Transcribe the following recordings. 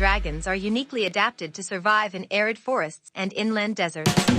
dragons are uniquely adapted to survive in arid forests and inland deserts.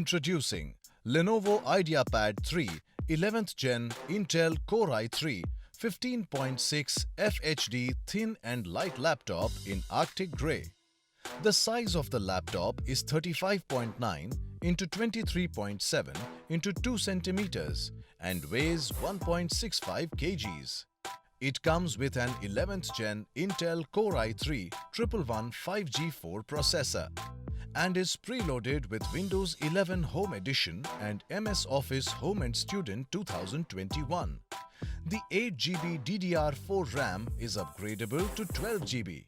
Introducing Lenovo IdeaPad 3 11th Gen Intel Core i3 15.6 FHD thin and light laptop in Arctic Grey. The size of the laptop is 35.9 into 23.7 into 2 centimeters and weighs 1.65 kgs. It comes with an 11th Gen Intel Core i3 111 5G4 processor and is preloaded with Windows 11 Home Edition and MS Office Home and Student 2021. The 8GB DDR4 RAM is upgradable to 12GB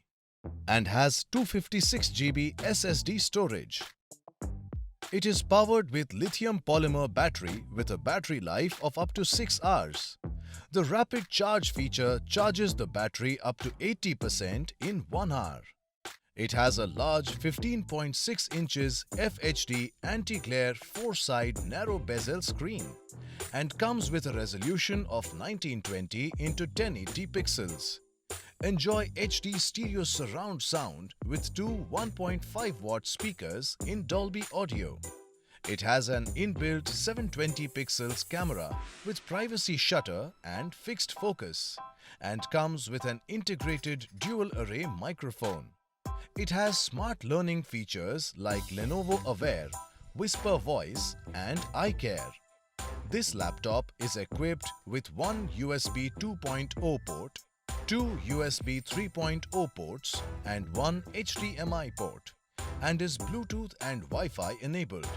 and has 256GB SSD storage. It is powered with lithium polymer battery with a battery life of up to 6 hours. The rapid charge feature charges the battery up to 80% in 1 hour. It has a large 15.6 inches FHD anti-glare 4-side narrow bezel screen and comes with a resolution of 1920 into 1080 pixels. Enjoy HD stereo surround sound with two 1.5-watt speakers in Dolby Audio. It has an inbuilt 720 pixels camera with privacy shutter and fixed focus and comes with an integrated dual array microphone. It has smart learning features like Lenovo Aware, Whisper Voice and iCare. This laptop is equipped with one USB 2.0 port, two USB 3.0 ports and one HDMI port and is Bluetooth and Wi-Fi enabled.